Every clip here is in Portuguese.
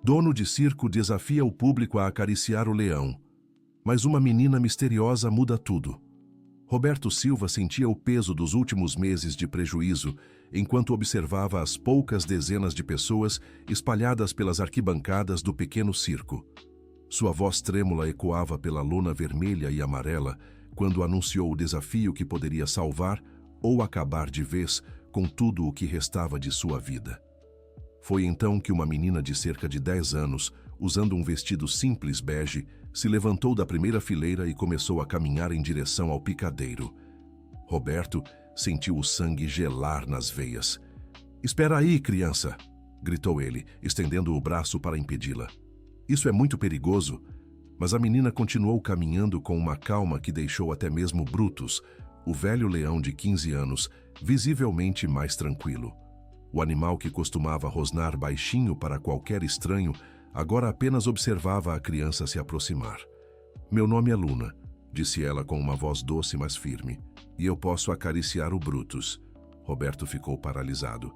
Dono de circo desafia o público a acariciar o leão. Mas uma menina misteriosa muda tudo. Roberto Silva sentia o peso dos últimos meses de prejuízo enquanto observava as poucas dezenas de pessoas espalhadas pelas arquibancadas do pequeno circo. Sua voz trêmula ecoava pela lona vermelha e amarela quando anunciou o desafio que poderia salvar ou acabar de vez com tudo o que restava de sua vida. Foi então que uma menina de cerca de 10 anos, usando um vestido simples bege, se levantou da primeira fileira e começou a caminhar em direção ao picadeiro. Roberto sentiu o sangue gelar nas veias. "Espera aí, criança!" gritou ele, estendendo o braço para impedi-la. "Isso é muito perigoso." Mas a menina continuou caminhando com uma calma que deixou até mesmo Brutus, o velho leão de 15 anos, visivelmente mais tranquilo. O animal que costumava rosnar baixinho para qualquer estranho, agora apenas observava a criança se aproximar. "Meu nome é Luna", disse ela com uma voz doce mas firme, "e eu posso acariciar o Brutus." Roberto ficou paralisado.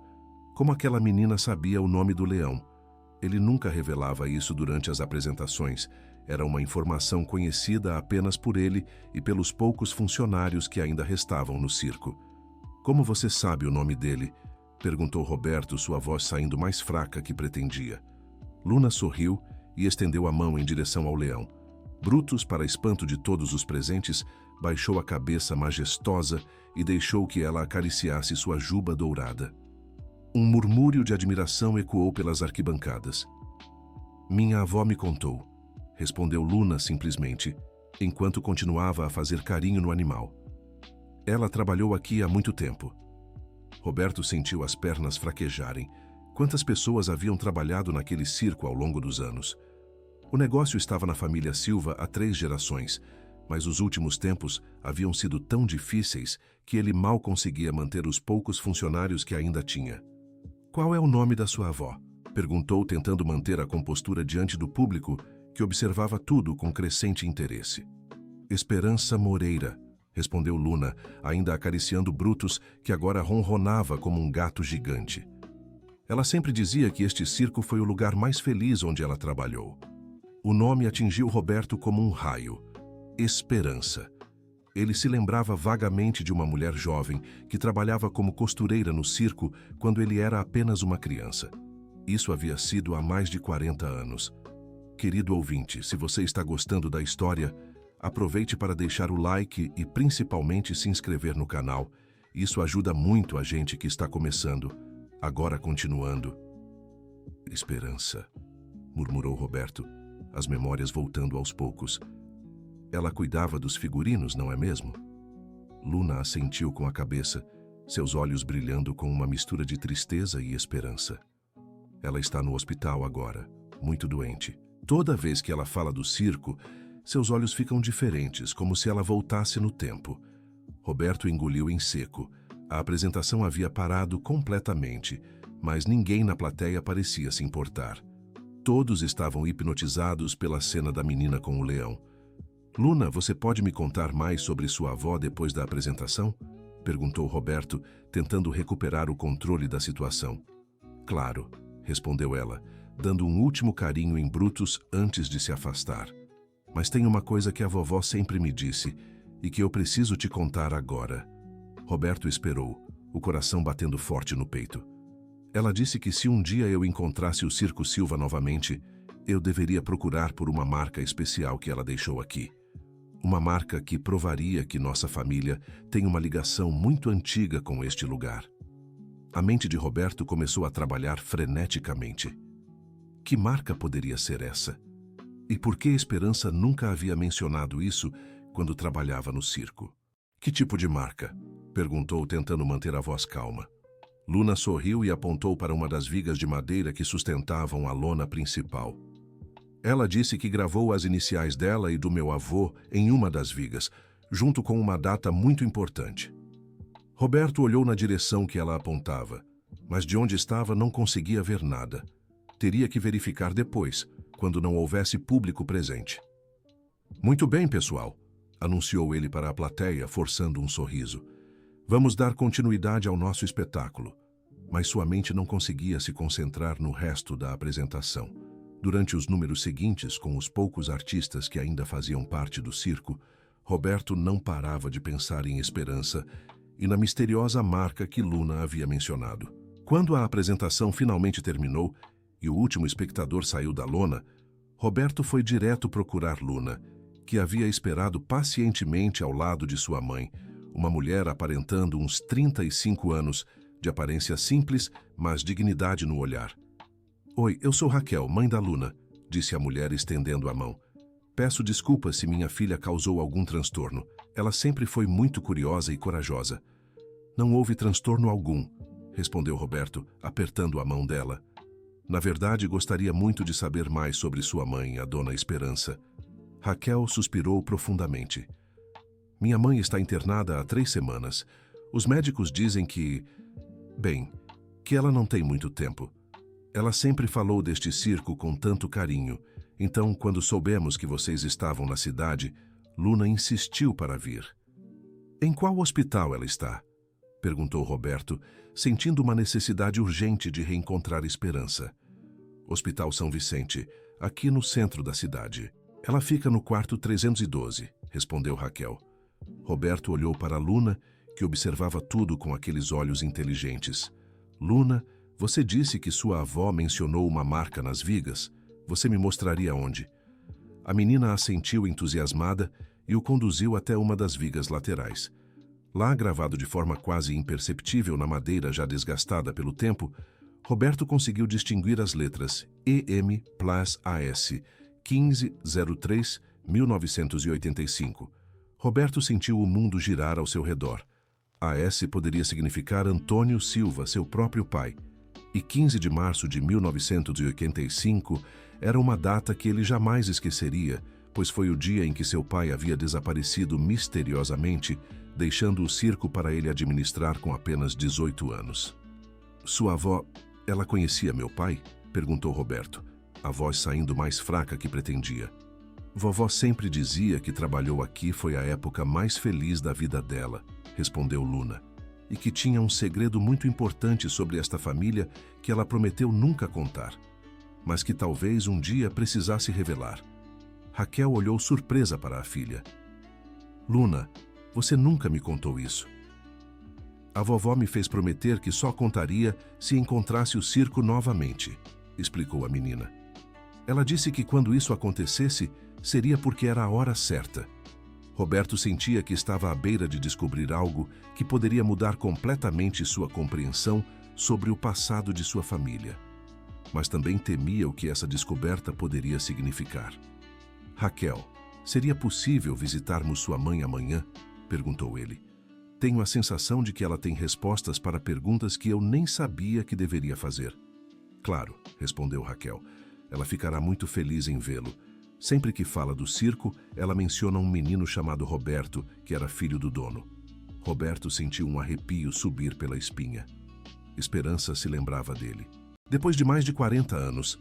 Como aquela menina sabia o nome do leão? Ele nunca revelava isso durante as apresentações. Era uma informação conhecida apenas por ele e pelos poucos funcionários que ainda restavam no circo. "Como você sabe o nome dele?" perguntou Roberto, sua voz saindo mais fraca que pretendia. Luna sorriu e estendeu a mão em direção ao leão. Brutus, para espanto de todos os presentes, baixou a cabeça majestosa e deixou que ela acariciasse sua juba dourada. Um murmúrio de admiração ecoou pelas arquibancadas. "Minha avó me contou", respondeu Luna simplesmente, enquanto continuava a fazer carinho no animal. "Ela trabalhou aqui há muito tempo." Roberto sentiu as pernas fraquejarem. Quantas pessoas haviam trabalhado naquele circo ao longo dos anos? O negócio estava na família Silva há 3 gerações, mas os últimos tempos haviam sido tão difíceis que ele mal conseguia manter os poucos funcionários que ainda tinha. "Qual é o nome da sua avó?" perguntou, tentando manter a compostura diante do público, que observava tudo com crescente interesse. "Esperança Moreira", respondeu Luna, ainda acariciando Brutus, que agora ronronava como um gato gigante. Ela sempre dizia que este circo foi o lugar mais feliz onde ela trabalhou. O nome atingiu Roberto como um raio. Esperança. Ele se lembrava vagamente de uma mulher jovem que trabalhava como costureira no circo quando ele era apenas uma criança. Isso havia sido há mais de 40 anos. Querido ouvinte, se você está gostando da história, aproveite para deixar o like e principalmente se inscrever no canal. Isso ajuda muito a gente que está começando. Agora continuando. "Esperança", murmurou Roberto, as memórias voltando aos poucos. "Ela cuidava dos figurinos, não é mesmo?" Luna assentiu com a cabeça, seus olhos brilhando com uma mistura de tristeza e esperança. "Ela está no hospital agora, muito doente. Toda vez que ela fala do circo, seus olhos ficam diferentes, como se ela voltasse no tempo." Roberto engoliu em seco. A apresentação havia parado completamente, mas ninguém na plateia parecia se importar. Todos estavam hipnotizados pela cena da menina com o leão. "Luna, você pode me contar mais sobre sua avó depois da apresentação?" perguntou Roberto, tentando recuperar o controle da situação. "Claro", respondeu ela, dando um último carinho em Brutus antes de se afastar. "Mas tem uma coisa que a vovó sempre me disse e que eu preciso te contar agora." Roberto esperou, o coração batendo forte no peito. "Ela disse que se um dia eu encontrasse o Circo Silva novamente, eu deveria procurar por uma marca especial que ela deixou aqui. Uma marca que provaria que nossa família tem uma ligação muito antiga com este lugar." A mente de Roberto começou a trabalhar freneticamente. Que marca poderia ser essa? E por que Esperança nunca havia mencionado isso quando trabalhava no circo? "Que tipo de marca?" perguntou, tentando manter a voz calma. Luna sorriu e apontou para uma das vigas de madeira que sustentavam a lona principal. "Ela disse que gravou as iniciais dela e do meu avô em uma das vigas, junto com uma data muito importante." Roberto olhou na direção que ela apontava, mas de onde estava não conseguia ver nada. Teria que verificar depois, quando não houvesse público presente. "Muito bem, pessoal", anunciou ele para a plateia, forçando um sorriso. "Vamos dar continuidade ao nosso espetáculo." Mas sua mente não conseguia se concentrar no resto da apresentação. Durante os números seguintes, com os poucos artistas que ainda faziam parte do circo, Roberto não parava de pensar em Esperança e na misteriosa marca que Luna havia mencionado. Quando a apresentação finalmente terminou e o último espectador saiu da lona, Roberto foi direto procurar Luna, que havia esperado pacientemente ao lado de sua mãe, uma mulher aparentando uns 35 anos, de aparência simples, mas dignidade no olhar. "Oi, eu sou Raquel, mãe da Luna", disse a mulher estendendo a mão. "Peço desculpas se minha filha causou algum transtorno. Ela sempre foi muito curiosa e corajosa." "Não houve transtorno algum", respondeu Roberto, apertando a mão dela. "Na verdade, gostaria muito de saber mais sobre sua mãe, a dona Esperança." Raquel suspirou profundamente. "Minha mãe está internada há 3 semanas. Os médicos dizem que... bem, que ela não tem muito tempo. Ela sempre falou deste circo com tanto carinho. Então, quando soubemos que vocês estavam na cidade, Luna insistiu para vir." "Em qual hospital ela está?" perguntou Roberto, sentindo uma necessidade urgente de reencontrar Esperança. "Hospital São Vicente, aqui no centro da cidade. Ela fica no quarto 312, respondeu Raquel. Roberto olhou para Luna, que observava tudo com aqueles olhos inteligentes. "Luna, você disse que sua avó mencionou uma marca nas vigas. Você me mostraria onde?" A menina assentiu entusiasmada e o conduziu até uma das vigas laterais. Lá, gravado de forma quase imperceptível na madeira já desgastada pelo tempo, Roberto conseguiu distinguir as letras EM+AS 1503-1985. Roberto sentiu o mundo girar ao seu redor. AS poderia significar Antônio Silva, seu próprio pai. E 15 de março de 1985 era uma data que ele jamais esqueceria, pois foi o dia em que seu pai havia desaparecido misteriosamente, deixando o circo para ele administrar com apenas 18 anos. "Sua avó, ela conhecia meu pai?" perguntou Roberto, a voz saindo mais fraca que pretendia. "Vovó sempre dizia que trabalhou aqui foi a época mais feliz da vida dela", respondeu Luna, "e que tinha um segredo muito importante sobre esta família que ela prometeu nunca contar, mas que talvez um dia precisasse revelar." Raquel olhou surpresa para a filha. "Luna, você nunca me contou isso." "A vovó me fez prometer que só contaria se encontrasse o circo novamente", explicou a menina. "Ela disse que quando isso acontecesse, seria porque era a hora certa." Roberto sentia que estava à beira de descobrir algo que poderia mudar completamente sua compreensão sobre o passado de sua família. Mas também temia o que essa descoberta poderia significar. "Raquel, seria possível visitarmos sua mãe amanhã?" perguntou ele. "Tenho a sensação de que ela tem respostas para perguntas que eu nem sabia que deveria fazer." "Claro", respondeu Raquel. "Ela ficará muito feliz em vê-lo. Sempre que fala do circo, ela menciona um menino chamado Roberto, que era filho do dono." Roberto sentiu um arrepio subir pela espinha. Esperança se lembrava dele. Depois de mais de 40 anos,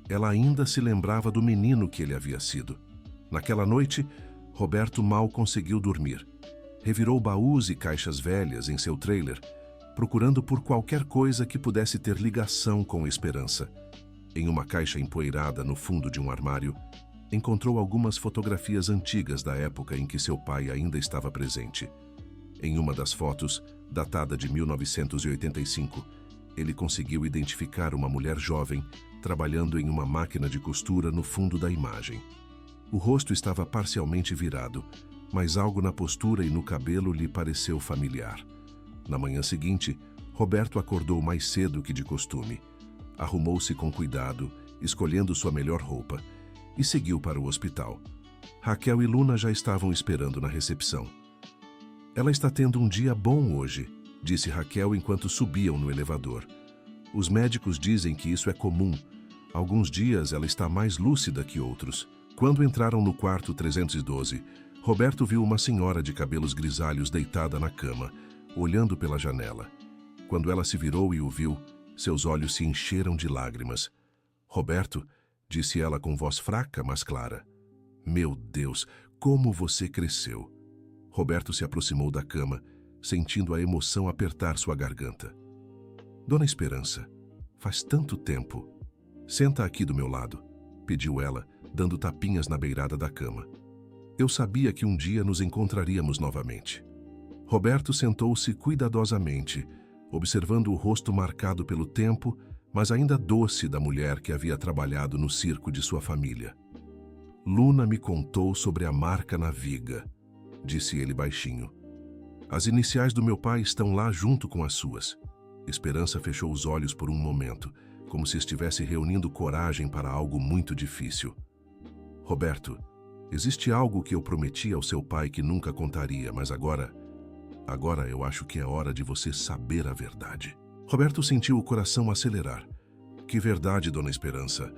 ela ainda se lembrava do menino que ele havia sido. Naquela noite, Roberto mal conseguiu dormir. Revirou baús e caixas velhas em seu trailer, procurando por qualquer coisa que pudesse ter ligação com Esperança. Em uma caixa empoeirada no fundo de um armário, encontrou algumas fotografias antigas da época em que seu pai ainda estava presente. Em uma das fotos, datada de 1985, ele conseguiu identificar uma mulher jovem trabalhando em uma máquina de costura no fundo da imagem. O rosto estava parcialmente virado, mas algo na postura e no cabelo lhe pareceu familiar. Na manhã seguinte, Roberto acordou mais cedo que de costume. Arrumou-se com cuidado, escolhendo sua melhor roupa, e seguiu para o hospital. Raquel e Luna já estavam esperando na recepção. "Ela está tendo um dia bom hoje", disse Raquel enquanto subiam no elevador. "Os médicos dizem que isso é comum. Alguns dias ela está mais lúcida que outros." Quando entraram no quarto 312, Roberto viu uma senhora de cabelos grisalhos deitada na cama, olhando pela janela. Quando ela se virou e o viu, seus olhos se encheram de lágrimas. "Roberto", disse ela com voz fraca, mas clara. "Meu Deus, como você cresceu." Roberto se aproximou da cama, sentindo a emoção apertar sua garganta. "Dona Esperança, faz tanto tempo. Senta aqui do meu lado." pediu ela, dando tapinhas na beirada da cama. Eu sabia que um dia nos encontraríamos novamente. Roberto sentou-se cuidadosamente, observando o rosto marcado pelo tempo, mas ainda doce da mulher que havia trabalhado no circo de sua família. Luna me contou sobre a marca na viga, disse ele baixinho. As iniciais do meu pai estão lá junto com as suas. Esperança fechou os olhos por um momento, como se estivesse reunindo coragem para algo muito difícil. Roberto, existe algo que eu prometi ao seu pai que nunca contaria, mas agora eu acho que é hora de você saber a verdade. Roberto sentiu o coração acelerar. Que verdade, dona Esperança?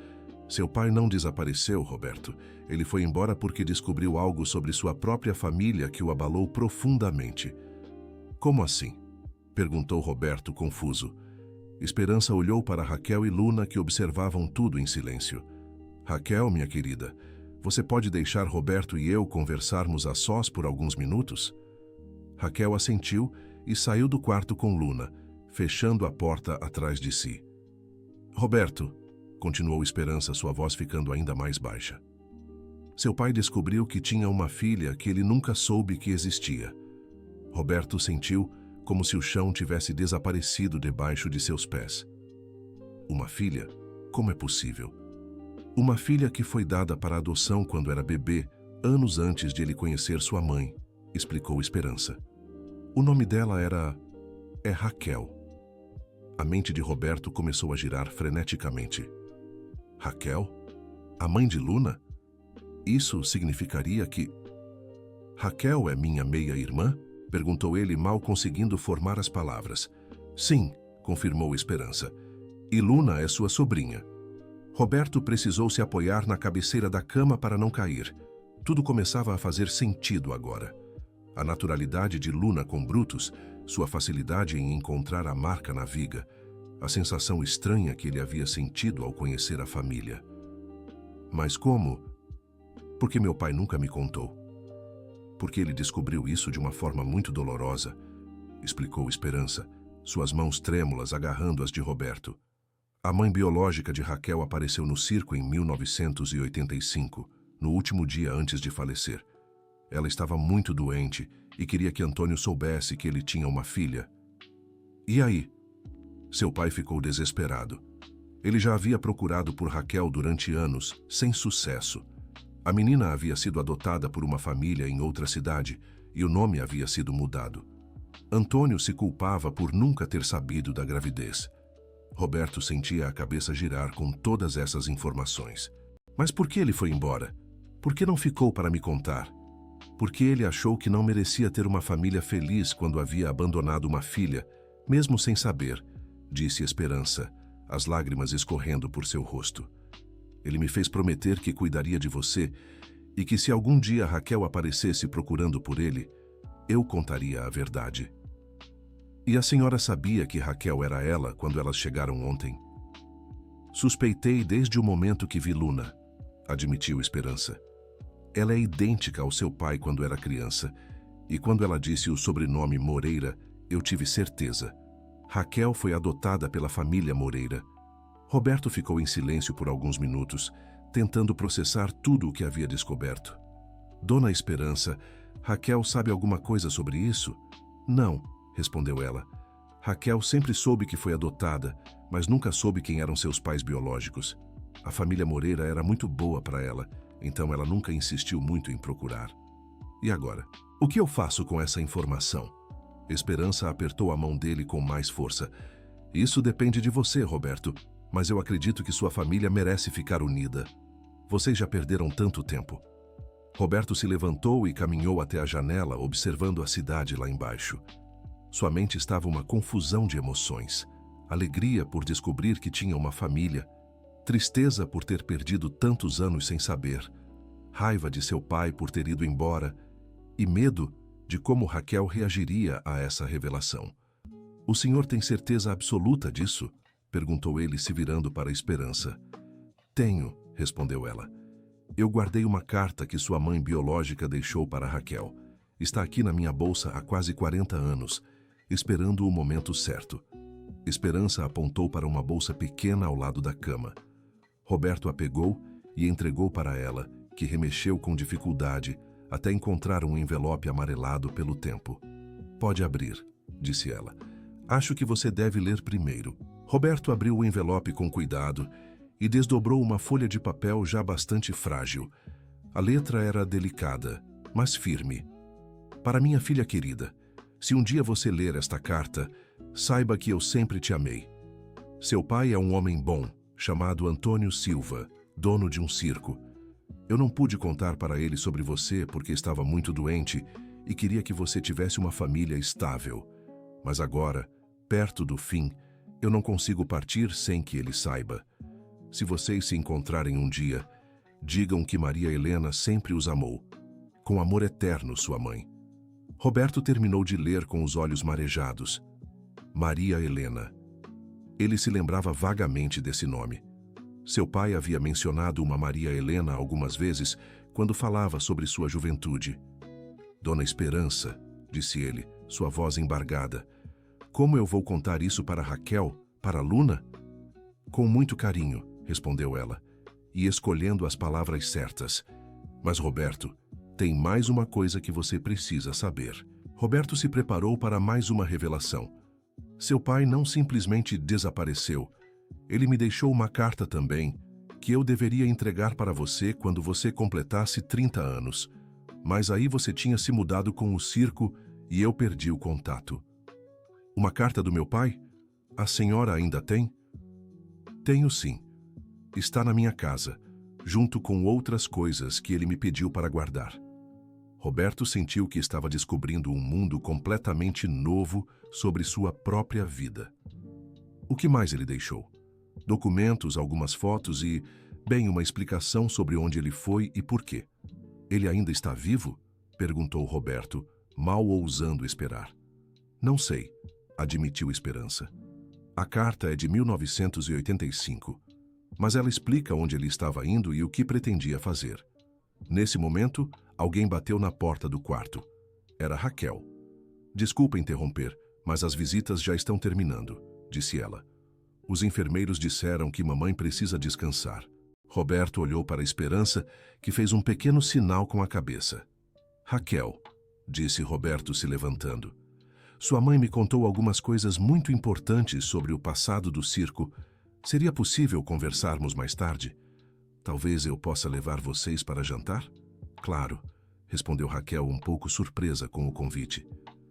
Seu pai não desapareceu, Roberto. Ele foi embora porque descobriu algo sobre sua própria família que o abalou profundamente. Como assim? Perguntou Roberto, confuso. Esperança olhou para Raquel e Luna, que observavam tudo em silêncio. Raquel, minha querida, você pode deixar Roberto e eu conversarmos a sós por alguns minutos? Raquel assentiu e saiu do quarto com Luna, fechando a porta atrás de si. Roberto, continuou Esperança, sua voz ficando ainda mais baixa. Seu pai descobriu que tinha uma filha que ele nunca soube que existia. Roberto sentiu como se o chão tivesse desaparecido debaixo de seus pés. Uma filha? Como é possível? Uma filha que foi dada para adoção quando era bebê, anos antes de ele conhecer sua mãe, explicou Esperança. O nome dela é Raquel. A mente de Roberto começou a girar freneticamente. Raquel? A mãe de Luna? Isso significaria que... Raquel é minha meia-irmã? Perguntou ele, mal conseguindo formar as palavras. Sim, confirmou Esperança. E Luna é sua sobrinha. Roberto precisou se apoiar na cabeceira da cama para não cair. Tudo começava a fazer sentido agora. A naturalidade de Luna com Brutus, sua facilidade em encontrar a marca na viga, a sensação estranha que ele havia sentido ao conhecer a família. Mas como? Porque meu pai nunca me contou. Porque ele descobriu isso de uma forma muito dolorosa, explicou Esperança, suas mãos trêmulas agarrando as de Roberto. A mãe biológica de Raquel apareceu no circo em 1985, no último dia antes de falecer. Ela estava muito doente e queria que Antônio soubesse que ele tinha uma filha. E aí? Seu pai ficou desesperado. Ele já havia procurado por Raquel durante anos, sem sucesso. A menina havia sido adotada por uma família em outra cidade e o nome havia sido mudado. Antônio se culpava por nunca ter sabido da gravidez. Roberto sentia a cabeça girar com todas essas informações. Mas por que ele foi embora? Por que não ficou para me contar? Porque ele achou que não merecia ter uma família feliz quando havia abandonado uma filha, mesmo sem saber, disse Esperança, as lágrimas escorrendo por seu rosto. Ele me fez prometer que cuidaria de você e que se algum dia Raquel aparecesse procurando por ele, eu contaria a verdade. E a senhora sabia que Raquel era ela quando elas chegaram ontem? Suspeitei desde o momento que vi Luna, admitiu Esperança. Ela é idêntica ao seu pai quando era criança, e quando ela disse o sobrenome Moreira, eu tive certeza. Raquel foi adotada pela família Moreira. Roberto ficou em silêncio por alguns minutos, tentando processar tudo o que havia descoberto. Dona Esperança, Raquel sabe alguma coisa sobre isso? Não, respondeu ela. Raquel sempre soube que foi adotada, mas nunca soube quem eram seus pais biológicos. A família Moreira era muito boa para ela, então ela nunca insistiu muito em procurar. E agora? O que eu faço com essa informação? Esperança apertou a mão dele com mais força. Isso depende de você, Roberto, mas eu acredito que sua família merece ficar unida. Vocês já perderam tanto tempo. Roberto se levantou e caminhou até a janela, observando a cidade lá embaixo. Sua mente estava uma confusão de emoções. Alegria por descobrir que tinha uma família, tristeza por ter perdido tantos anos sem saber, raiva de seu pai por ter ido embora e medo de como Raquel reagiria a essa revelação. O senhor tem certeza absoluta disso? Perguntou ele, se virando para a Esperança. Tenho, respondeu ela. Eu guardei uma carta que sua mãe biológica deixou para Raquel. Está aqui na minha bolsa há quase 40 anos, esperando o momento certo. Esperança apontou para uma bolsa pequena ao lado da cama. Roberto a pegou e entregou para ela, que remexeu com dificuldade até encontrar um envelope amarelado pelo tempo. Pode abrir, disse ela. Acho que você deve ler primeiro. Roberto abriu o envelope com cuidado e desdobrou uma folha de papel já bastante frágil. A letra era delicada, mas firme. Para minha filha querida, se um dia você ler esta carta, saiba que eu sempre te amei. Seu pai é um homem bom, chamado Antônio Silva, dono de um circo. Eu não pude contar para ele sobre você porque estava muito doente e queria que você tivesse uma família estável. Mas agora, perto do fim, eu não consigo partir sem que ele saiba. Se vocês se encontrarem um dia, digam que Maria Helena sempre os amou. Com amor eterno, sua mãe. Roberto terminou de ler com os olhos marejados. Maria Helena. Ele se lembrava vagamente desse nome. Seu pai havia mencionado uma Maria Helena algumas vezes quando falava sobre sua juventude. Dona Esperança, disse ele, sua voz embargada. Como eu vou contar isso para Raquel, para Luna? Com muito carinho, respondeu ela, e escolhendo as palavras certas. Mas Roberto, tem mais uma coisa que você precisa saber. Roberto se preparou para mais uma revelação. Seu pai não simplesmente desapareceu. Ele me deixou uma carta também, que eu deveria entregar para você quando você completasse 30 anos. Mas aí você tinha se mudado com o circo e eu perdi o contato. Uma carta do meu pai? A senhora ainda tem? Tenho sim. Está na minha casa, junto com outras coisas que ele me pediu para guardar. Roberto sentiu que estava descobrindo um mundo completamente novo sobre sua própria vida. O que mais ele deixou? Documentos, algumas fotos e, bem, uma explicação sobre onde ele foi e por quê. Ele ainda está vivo? Perguntou Roberto, mal ousando esperar. Não sei, admitiu Esperança. A carta é de 1985, mas ela explica onde ele estava indo e o que pretendia fazer. Nesse momento, alguém bateu na porta do quarto. Era Raquel. Desculpa interromper, mas as visitas já estão terminando, disse ela. Os enfermeiros disseram que mamãe precisa descansar. Roberto olhou para a Esperança, que fez um pequeno sinal com a cabeça. Raquel, disse Roberto se levantando. Sua mãe me contou algumas coisas muito importantes sobre o passado do circo. Seria possível conversarmos mais tarde? Talvez eu possa levar vocês para jantar? Claro, respondeu Raquel um pouco surpresa com o convite.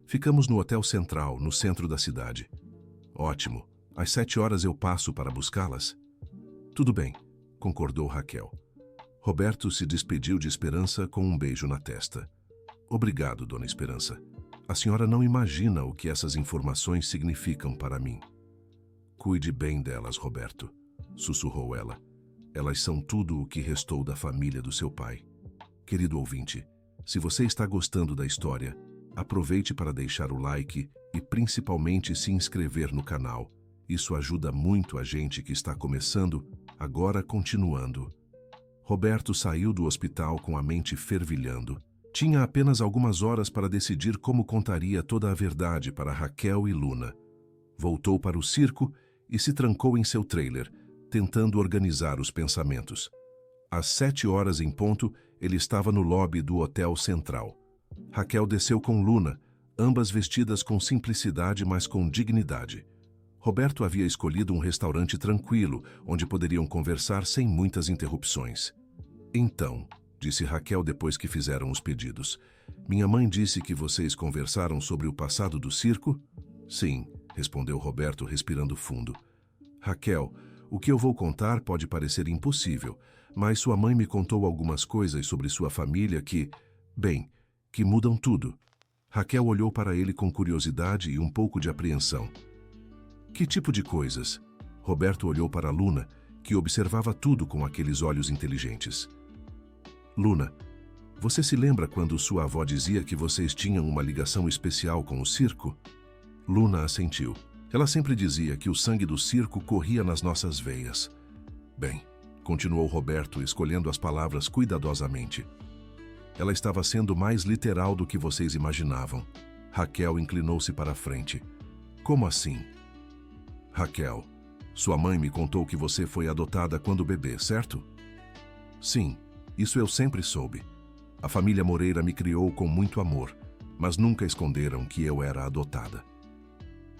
Ficamos no Hotel Central, no centro da cidade. Ótimo. Às 7 horas eu passo para buscá-las? Tudo bem, concordou Raquel. Roberto se despediu de Esperança com um beijo na testa. Obrigado, dona Esperança. A senhora não imagina o que essas informações significam para mim. Cuide bem delas, Roberto, sussurrou ela. Elas são tudo o que restou da família do seu pai. Querido ouvinte, se você está gostando da história, aproveite para deixar o like e principalmente se inscrever no canal. Isso ajuda muito a gente que está começando, agora continuando. Roberto saiu do hospital com a mente fervilhando. Tinha apenas algumas horas para decidir como contaria toda a verdade para Raquel e Luna. Voltou para o circo e se trancou em seu trailer, tentando organizar os pensamentos. Às 7 horas em ponto, ele estava no lobby do Hotel Central. Raquel desceu com Luna, ambas vestidas com simplicidade, mas com dignidade. Roberto havia escolhido um restaurante tranquilo, onde poderiam conversar sem muitas interrupções. Então, disse Raquel depois que fizeram os pedidos, minha mãe disse que vocês conversaram sobre o passado do circo? Sim, respondeu Roberto respirando fundo. Raquel, o que eu vou contar pode parecer impossível, mas sua mãe me contou algumas coisas sobre sua família que, bem, que mudam tudo. Raquel olhou para ele com curiosidade e um pouco de apreensão. Que tipo de coisas? Roberto olhou para Luna, que observava tudo com aqueles olhos inteligentes. Luna, você se lembra quando sua avó dizia que vocês tinham uma ligação especial com o circo? Luna assentiu. Ela sempre dizia que o sangue do circo corria nas nossas veias. Bem, continuou Roberto, escolhendo as palavras cuidadosamente. Ela estava sendo mais literal do que vocês imaginavam. Raquel inclinou-se para a frente. Como assim? Raquel, sua mãe me contou que você foi adotada quando bebê, certo? Sim, isso eu sempre soube. A família Moreira me criou com muito amor, mas nunca esconderam que eu era adotada.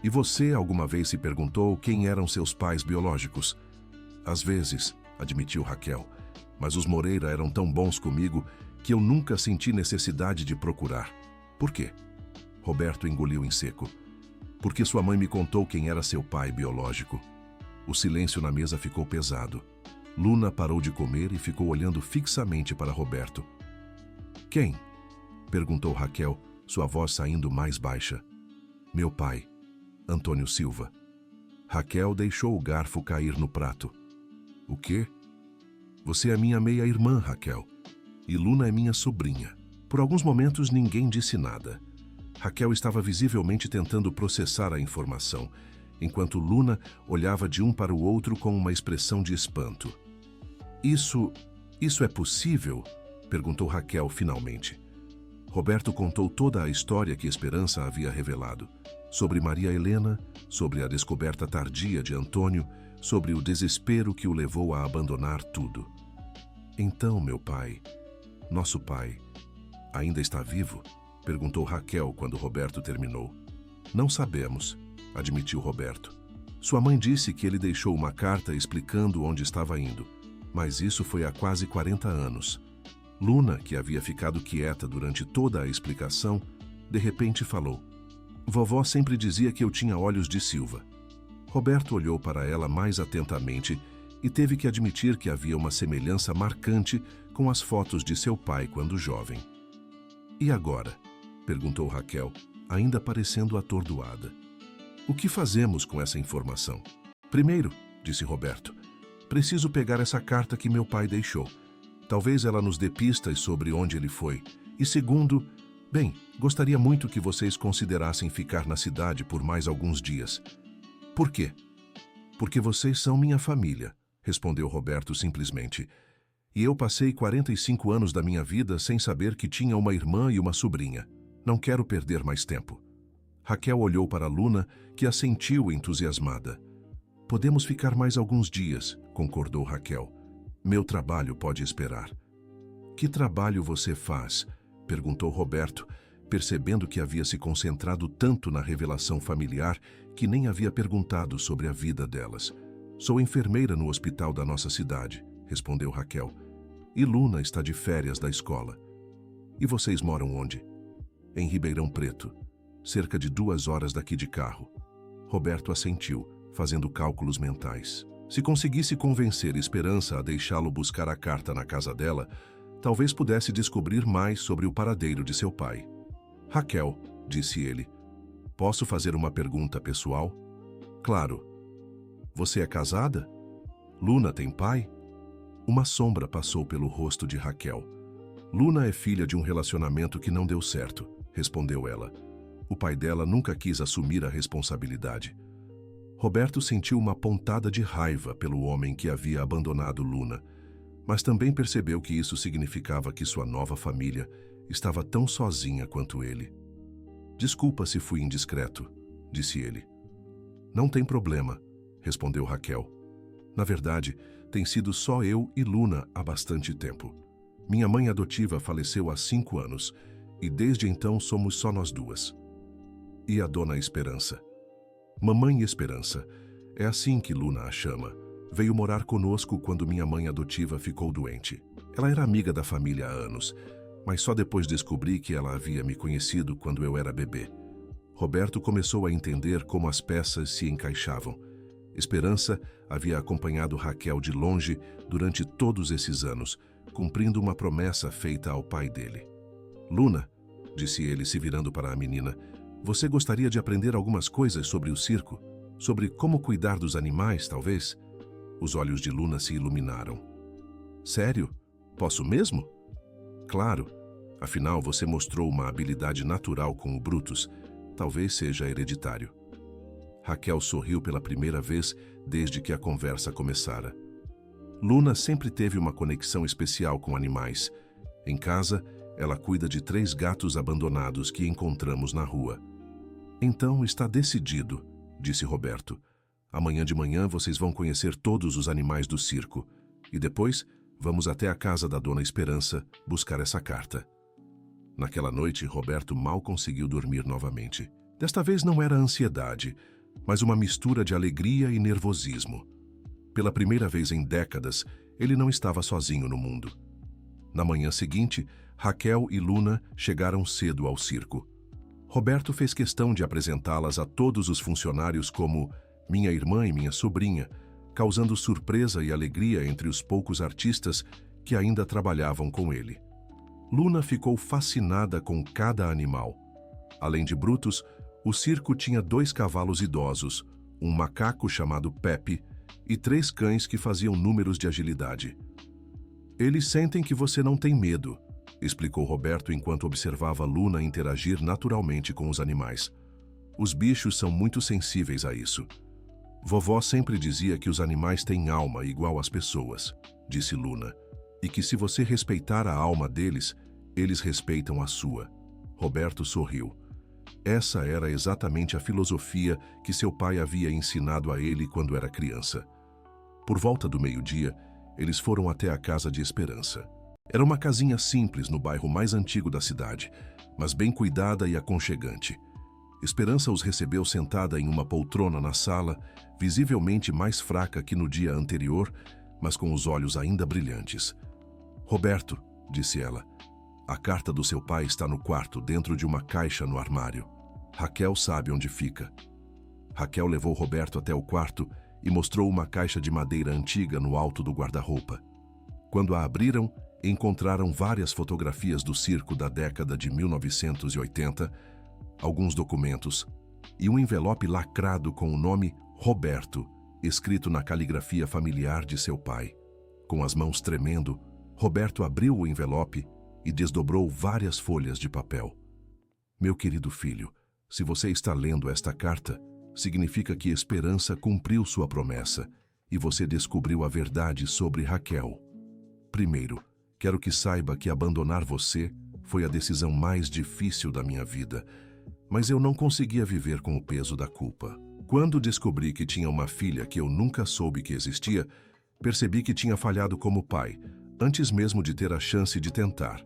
E você alguma vez se perguntou quem eram seus pais biológicos? Às vezes, admitiu Raquel, mas os Moreira eram tão bons comigo que eu nunca senti necessidade de procurar. Por quê? Roberto engoliu em seco. Porque sua mãe me contou quem era seu pai biológico. O silêncio na mesa ficou pesado. Luna parou de comer e ficou olhando fixamente para Roberto. Quem? Perguntou Raquel, sua voz saindo mais baixa. Meu pai, Antônio Silva. Raquel deixou o garfo cair no prato. O quê? Você é minha meia-irmã, Raquel. E Luna é minha sobrinha. Por alguns momentos ninguém disse nada. Raquel estava visivelmente tentando processar a informação, enquanto Luna olhava de um para o outro com uma expressão de espanto. Isso é possível? Perguntou Raquel finalmente. Roberto contou toda a história que Esperança havia revelado. Sobre Maria Helena, sobre a descoberta tardia de Antônio, sobre o desespero que o levou a abandonar tudo. Então, meu pai, nosso pai, ainda está vivo? Perguntou Raquel quando Roberto terminou. Não sabemos, admitiu Roberto. Sua mãe disse que ele deixou uma carta explicando onde estava indo, mas isso foi há quase 40 anos. Luna, que havia ficado quieta durante toda a explicação, de repente falou. Vovó sempre dizia que eu tinha olhos de Silva. Roberto olhou para ela mais atentamente e teve que admitir que havia uma semelhança marcante com as fotos de seu pai quando jovem. E agora? Perguntou Raquel, ainda parecendo atordoada. O que fazemos com essa informação? Primeiro, disse Roberto, preciso pegar essa carta que meu pai deixou. Talvez ela nos dê pistas sobre onde ele foi. E segundo, bem, gostaria muito que vocês considerassem ficar na cidade por mais alguns dias. Por quê? Porque vocês são minha família, respondeu Roberto simplesmente. E eu passei 45 anos da minha vida sem saber que tinha uma irmã e uma sobrinha. Não quero perder mais tempo. Raquel olhou para Luna, que assentiu entusiasmada. Podemos ficar mais alguns dias, concordou Raquel. Meu trabalho pode esperar. Que trabalho você faz? Perguntou Roberto, percebendo que havia se concentrado tanto na revelação familiar que nem havia perguntado sobre a vida delas. Sou enfermeira no hospital da nossa cidade, respondeu Raquel. E Luna está de férias da escola. E vocês moram onde? Em Ribeirão Preto, cerca de 2 horas daqui de carro. Roberto assentiu, fazendo cálculos mentais. Se conseguisse convencer Esperança a deixá-lo buscar a carta na casa dela, talvez pudesse descobrir mais sobre o paradeiro de seu pai. Raquel, disse ele, posso fazer uma pergunta pessoal? Claro. Você é casada? Luna tem pai? Uma sombra passou pelo rosto de Raquel. Luna é filha de um relacionamento que não deu certo, respondeu ela. O pai dela nunca quis assumir a responsabilidade. Roberto sentiu uma pontada de raiva pelo homem que havia abandonado Luna, mas também percebeu que isso significava que sua nova família estava tão sozinha quanto ele. Desculpa se fui indiscreto, disse ele. Não tem problema, respondeu Raquel. Na verdade, tem sido só eu e Luna há bastante tempo. Minha mãe adotiva faleceu há 5 anos e desde então somos só nós duas. E a dona Esperança? Mamãe Esperança, é assim que Luna a chama. Veio morar conosco quando minha mãe adotiva ficou doente. Ela era amiga da família há anos, mas só depois descobri que ela havia me conhecido quando eu era bebê. Roberto começou a entender como as peças se encaixavam. Esperança havia acompanhado Raquel de longe durante todos esses anos, cumprindo uma promessa feita ao pai dele. Luna, disse ele se virando para a menina, você gostaria de aprender algumas coisas sobre o circo? Sobre como cuidar dos animais, talvez? Os olhos de Luna se iluminaram. Sério? Posso mesmo? Claro. Afinal, você mostrou uma habilidade natural com o Brutus. Talvez seja hereditário. Raquel sorriu pela primeira vez desde que a conversa começara. Luna sempre teve uma conexão especial com animais. Em casa, ela cuida de 3 gatos abandonados que encontramos na rua. Então está decidido, disse Roberto. Amanhã de manhã vocês vão conhecer todos os animais do circo. E depois Vamos até a casa da Dona Esperança buscar essa carta. Naquela noite, Roberto mal conseguiu dormir novamente. Desta vez não era ansiedade, mas uma mistura de alegria e nervosismo. Pela primeira vez em décadas, ele não estava sozinho no mundo. Na manhã seguinte, Raquel e Luna chegaram cedo ao circo. Roberto fez questão de apresentá-las a todos os funcionários como minha irmã e minha sobrinha, causando surpresa e alegria entre os poucos artistas que ainda trabalhavam com ele. Luna ficou fascinada com cada animal. Além de Brutus, o circo tinha 2 cavalos idosos, um macaco chamado Pepe e 3 cães que faziam números de agilidade. Eles sentem que você não tem medo, explicou Roberto enquanto observava Luna interagir naturalmente com os animais. Os bichos são muito sensíveis a isso. Vovó sempre dizia que os animais têm alma igual às pessoas, disse Luna, e que se você respeitar a alma deles, eles respeitam a sua. Roberto sorriu. Essa era exatamente a filosofia que seu pai havia ensinado a ele quando era criança. Por volta do meio-dia, eles foram até a casa de Esperança. Era uma casinha simples no bairro mais antigo da cidade, mas bem cuidada e aconchegante. Esperança os recebeu sentada em uma poltrona na sala, visivelmente mais fraca que no dia anterior, mas com os olhos ainda brilhantes. Roberto, disse ela, a carta do seu pai está no quarto, dentro de uma caixa no armário. Raquel sabe onde fica. Raquel levou Roberto até o quarto e mostrou uma caixa de madeira antiga no alto do guarda-roupa. Quando a abriram, encontraram várias fotografias do circo da década de 1980, alguns documentos e um envelope lacrado com o nome Roberto, escrito na caligrafia familiar de seu pai. Com as mãos tremendo, Roberto abriu o envelope e desdobrou várias folhas de papel. Meu querido filho, se você está lendo esta carta, significa que Esperança cumpriu sua promessa e você descobriu a verdade sobre Raquel. Primeiro, quero que saiba que abandonar você foi a decisão mais difícil da minha vida, mas eu não conseguia viver com o peso da culpa. Quando descobri que tinha uma filha que eu nunca soube que existia, percebi que tinha falhado como pai, antes mesmo de ter a chance de tentar.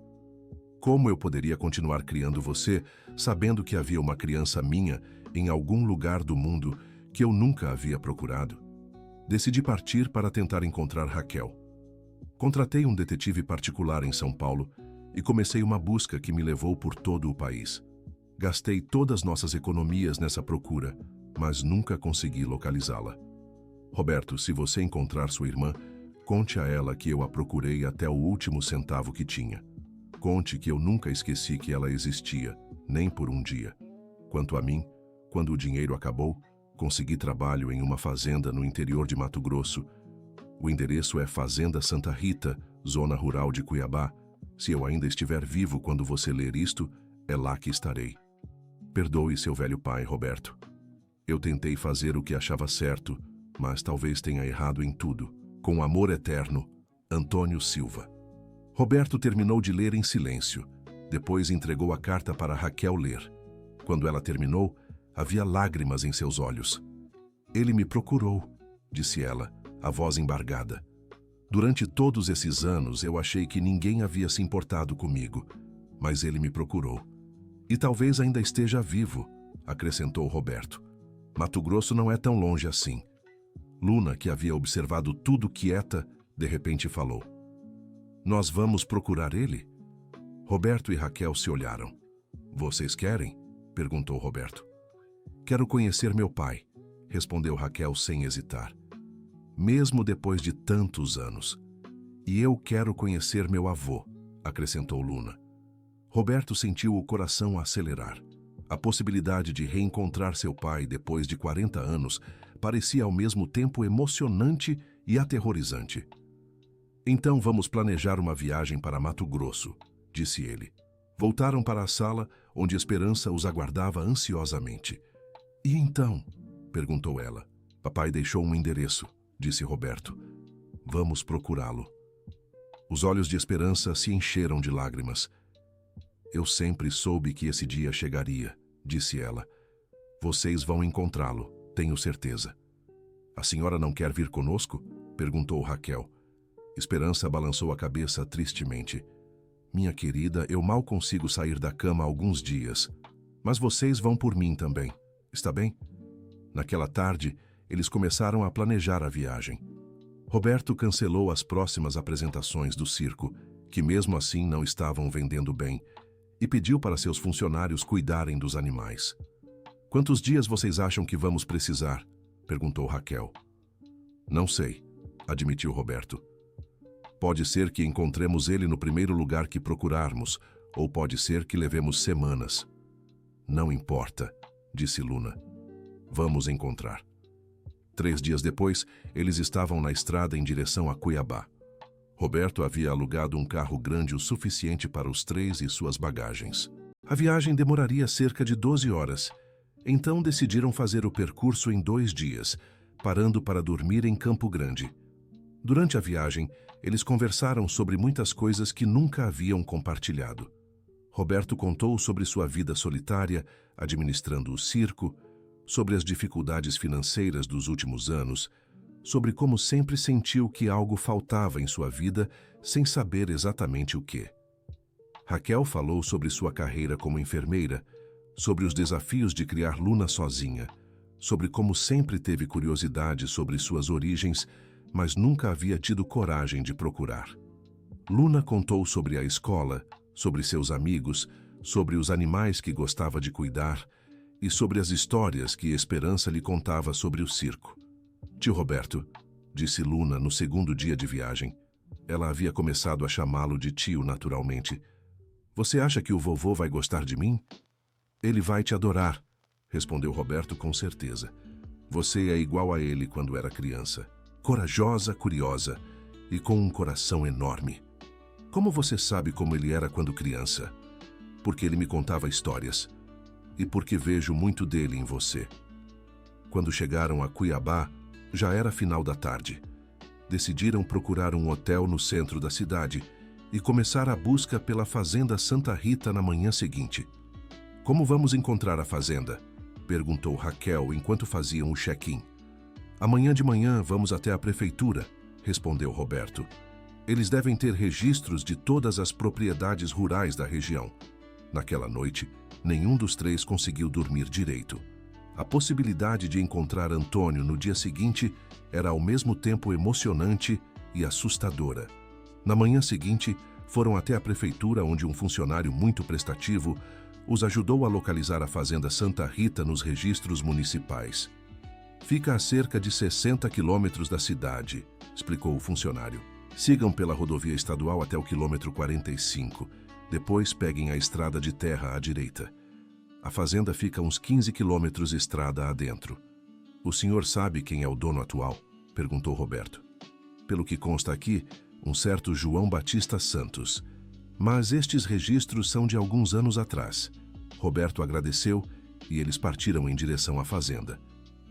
Como eu poderia continuar criando você, sabendo que havia uma criança minha em algum lugar do mundo que eu nunca havia procurado? Decidi partir para tentar encontrar Raquel. Contratei um detetive particular em São Paulo e comecei uma busca que me levou por todo o país. Gastei todas nossas economias nessa procura, mas nunca consegui localizá-la. Roberto, se você encontrar sua irmã, conte a ela que eu a procurei até o último centavo que tinha. Conte que eu nunca esqueci que ela existia, nem por um dia. Quanto a mim, quando o dinheiro acabou, consegui trabalho em uma fazenda no interior de Mato Grosso. O endereço é Fazenda Santa Rita, zona rural de Cuiabá. Se eu ainda estiver vivo quando você ler isto, é lá que estarei. Perdoe seu velho pai, Roberto. Eu tentei fazer o que achava certo, mas talvez tenha errado em tudo. Com amor eterno, Antônio Silva. Roberto terminou de ler em silêncio. Depois entregou a carta para Raquel ler. Quando ela terminou, havia lágrimas em seus olhos. Ele me procurou, disse ela, a voz embargada. Durante todos esses anos eu achei que ninguém havia se importado comigo, mas ele me procurou. E talvez ainda esteja vivo, acrescentou Roberto. Mato Grosso não é tão longe assim. Luna, que havia observado tudo quieta, de repente falou. Nós vamos procurar ele? Roberto e Raquel se olharam. Vocês querem? Perguntou Roberto. Quero conhecer meu pai, respondeu Raquel sem hesitar. Mesmo depois de tantos anos. E eu quero conhecer meu avô, acrescentou Luna. Roberto sentiu o coração acelerar. A possibilidade de reencontrar seu pai depois de 40 anos parecia ao mesmo tempo emocionante e aterrorizante. Então vamos planejar uma viagem para Mato Grosso, disse ele. Voltaram para a sala, onde Esperança os aguardava ansiosamente. E então? Perguntou ela. Papai deixou um endereço, disse Roberto. Vamos procurá-lo. Os olhos de Esperança se encheram de lágrimas. Eu sempre soube que esse dia chegaria, disse ela. Vocês vão encontrá-lo, tenho certeza. A senhora não quer vir conosco? Perguntou Raquel. Esperança balançou a cabeça tristemente. Minha querida, eu mal consigo sair da cama há alguns dias. Mas vocês vão por mim também, está bem? Naquela tarde, eles começaram a planejar a viagem. Roberto cancelou as próximas apresentações do circo, que mesmo assim não estavam vendendo bem, e pediu para seus funcionários cuidarem dos animais. Quantos dias vocês acham que vamos precisar? Perguntou Raquel. Não sei, admitiu Roberto. Pode ser que encontremos ele no primeiro lugar que procurarmos, ou pode ser que levemos semanas. Não importa, disse Luna. Vamos encontrar. 3 dias depois, eles estavam na estrada em direção a Cuiabá. Roberto havia alugado um carro grande o suficiente para os 3 e suas bagagens. A viagem demoraria cerca de 12 horas, então decidiram fazer o percurso em 2 dias, parando para dormir em Campo Grande. Durante a viagem, eles conversaram sobre muitas coisas que nunca haviam compartilhado. Roberto contou sobre sua vida solitária, administrando o circo, sobre as dificuldades financeiras dos últimos anos, sobre como sempre sentiu que algo faltava em sua vida sem saber exatamente o que. Raquel falou sobre sua carreira como enfermeira, sobre os desafios de criar Luna sozinha, sobre como sempre teve curiosidade sobre suas origens, mas nunca havia tido coragem de procurar. Luna contou sobre a escola, sobre seus amigos, sobre os animais que gostava de cuidar e sobre as histórias que Esperança lhe contava sobre o circo. Tio Roberto, disse Luna no segundo dia de viagem. Ela havia começado a chamá-lo de tio naturalmente. Você acha que o vovô vai gostar de mim? Ele vai te adorar, respondeu Roberto com certeza. Você é igual a ele quando era criança. Corajosa, curiosa e com um coração enorme. Como você sabe como ele era quando criança? Porque ele me contava histórias. E porque vejo muito dele em você. Quando chegaram a Cuiabá, já era final da tarde. Decidiram procurar um hotel no centro da cidade e começar a busca pela Fazenda Santa Rita na manhã seguinte. Como vamos encontrar a fazenda? Perguntou Raquel enquanto faziam o check-in. Amanhã de manhã vamos até a prefeitura, respondeu Roberto. Eles devem ter registros de todas as propriedades rurais da região. Naquela noite, nenhum dos 3 conseguiu dormir direito. A possibilidade de encontrar Antônio no dia seguinte era ao mesmo tempo emocionante e assustadora. Na manhã seguinte, foram até a prefeitura onde um funcionário muito prestativo os ajudou a localizar a Fazenda Santa Rita nos registros municipais. Fica a cerca de 60 quilômetros da cidade, explicou o funcionário. Sigam pela rodovia estadual até o quilômetro 45. Depois peguem a estrada de terra à direita. A fazenda fica a uns 15 quilômetros estrada adentro. O senhor sabe quem é o dono atual? Perguntou Roberto. Pelo que consta aqui, um certo João Batista Santos. Mas estes registros são de alguns anos atrás. Roberto agradeceu e eles partiram em direção à fazenda.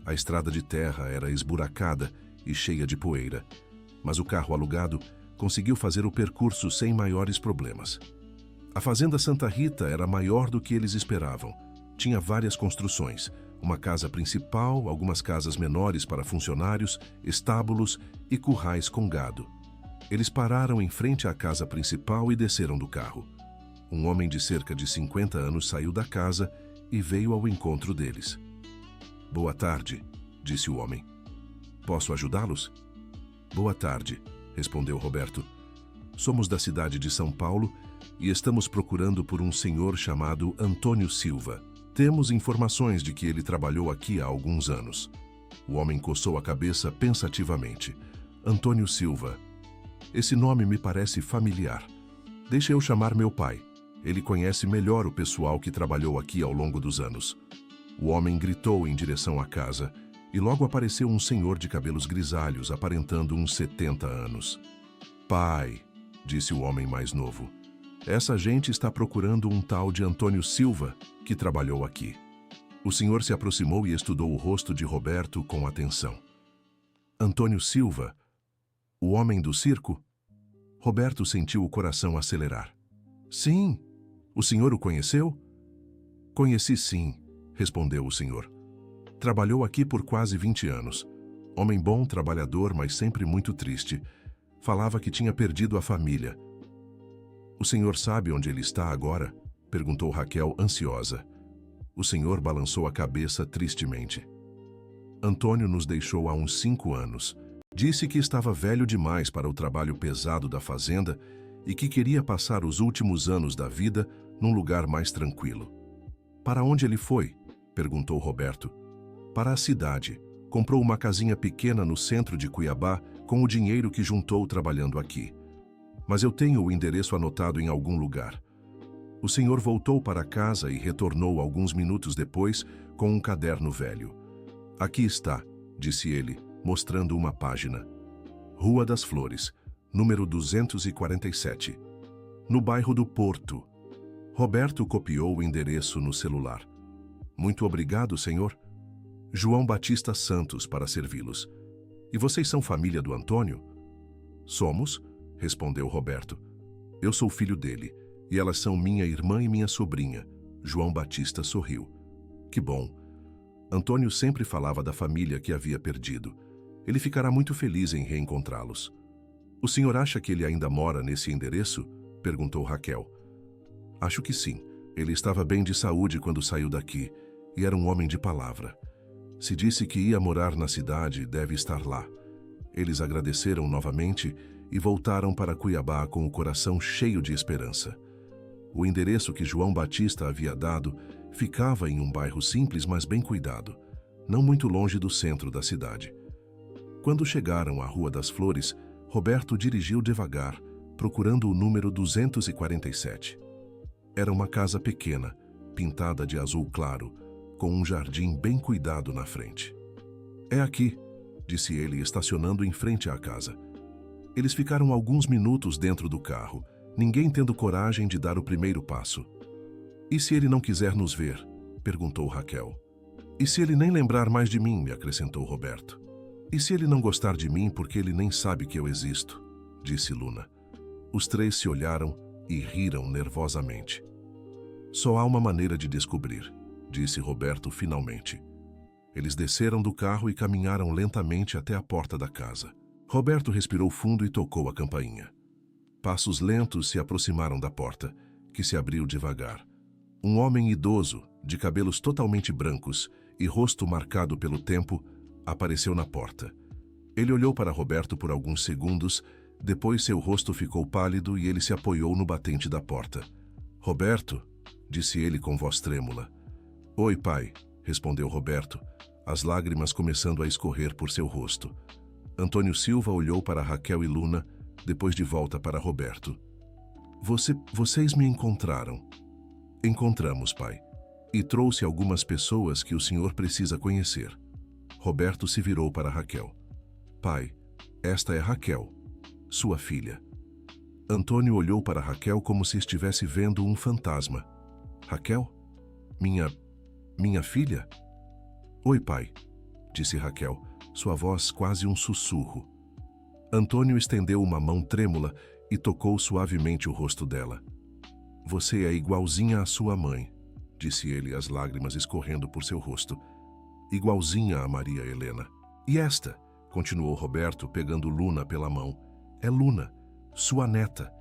A estrada de terra era esburacada e cheia de poeira, mas o carro alugado conseguiu fazer o percurso sem maiores problemas. A Fazenda Santa Rita era maior do que eles esperavam. Tinha várias construções, uma casa principal, algumas casas menores para funcionários, estábulos e currais com gado. Eles pararam em frente à casa principal e desceram do carro. Um homem de cerca de 50 anos saiu da casa e veio ao encontro deles. Boa tarde, disse o homem. Posso ajudá-los? Boa tarde, respondeu Roberto. Somos da cidade de São Paulo e estamos procurando por um senhor chamado Antônio Silva. Temos informações de que ele trabalhou aqui há alguns anos. O homem coçou a cabeça pensativamente. Antônio Silva. Esse nome me parece familiar. Deixa eu chamar meu pai. Ele conhece melhor o pessoal que trabalhou aqui ao longo dos anos. O homem gritou em direção à casa e logo apareceu um senhor de cabelos grisalhos, aparentando uns 70 anos. Pai, disse o homem mais novo, essa gente está procurando um tal de Antônio Silva, que trabalhou aqui. O senhor se aproximou e estudou o rosto de Roberto com atenção. Antônio Silva, o homem do circo? Roberto sentiu o coração acelerar. Sim. O senhor o conheceu? Conheci sim, respondeu o senhor. Trabalhou aqui por quase 20 anos. Homem bom, trabalhador, mas sempre muito triste. Falava que tinha perdido a família. O senhor sabe onde ele está agora? Perguntou Raquel, ansiosa. O senhor balançou a cabeça tristemente. Antônio nos deixou há uns 5 anos. Disse que estava velho demais para o trabalho pesado da fazenda e que queria passar os últimos anos da vida num lugar mais tranquilo. Para onde ele foi? Perguntou Roberto. Para a cidade. Comprou uma casinha pequena no centro de Cuiabá com o dinheiro que juntou trabalhando aqui. Mas eu tenho o endereço anotado em algum lugar. O senhor voltou para casa e retornou alguns minutos depois com um caderno velho. Aqui está, disse ele, mostrando uma página. Rua das Flores, número 247. No bairro do Porto. Roberto copiou o endereço no celular. Muito obrigado, senhor. João Batista Santos, para servi-los. E vocês são família do Antônio? Somos, respondeu Roberto. Eu sou filho dele, e elas são minha irmã e minha sobrinha. João Batista sorriu. Que bom. Antônio sempre falava da família que havia perdido. Ele ficará muito feliz em reencontrá-los. O senhor acha que ele ainda mora nesse endereço? Perguntou Raquel. Acho que sim. Ele estava bem de saúde quando saiu daqui, e era um homem de palavra. Se disse que ia morar na cidade, deve estar lá. Eles agradeceram novamente e voltaram para Cuiabá com o coração cheio de esperança. O endereço que João Batista havia dado ficava em um bairro simples, mas bem cuidado, não muito longe do centro da cidade. Quando chegaram à Rua das Flores, Roberto dirigiu devagar, procurando o número 247. Era uma casa pequena, pintada de azul claro, com um jardim bem cuidado na frente. É aqui, disse ele, estacionando em frente à casa. Eles ficaram alguns minutos dentro do carro, ninguém tendo coragem de dar o primeiro passo. E se ele não quiser nos ver? Perguntou Raquel. E se ele nem lembrar mais de mim? Acrescentou Roberto. E se ele não gostar de mim porque ele nem sabe que eu existo? Disse Luna. Os três se olharam e riram nervosamente. Só há uma maneira de descobrir, disse Roberto finalmente. Eles desceram do carro e caminharam lentamente até a porta da casa. Roberto respirou fundo e tocou a campainha. Passos lentos se aproximaram da porta, que se abriu devagar. Um homem idoso, de cabelos totalmente brancos e rosto marcado pelo tempo, apareceu na porta. Ele olhou para Roberto por alguns segundos, depois seu rosto ficou pálido e ele se apoiou no batente da porta. Roberto, disse ele com voz trêmula. Oi, pai, respondeu Roberto, as lágrimas começando a escorrer por seu rosto. Antônio Silva olhou para Raquel e Luna, depois de volta para Roberto. Vocês me encontraram. Encontramos, pai. E trouxe algumas pessoas que o senhor precisa conhecer. Roberto se virou para Raquel. Pai, esta é Raquel, sua filha. Antônio olhou para Raquel como se estivesse vendo um fantasma. Raquel? Minha filha? Oi, pai, disse Raquel, sua voz quase um sussurro. Antônio estendeu uma mão trêmula e tocou suavemente o rosto dela. Você é igualzinha à sua mãe, disse ele, as lágrimas escorrendo por seu rosto. Igualzinha a Maria Helena. E esta, continuou Roberto, pegando Luna pela mão, é Luna, sua neta.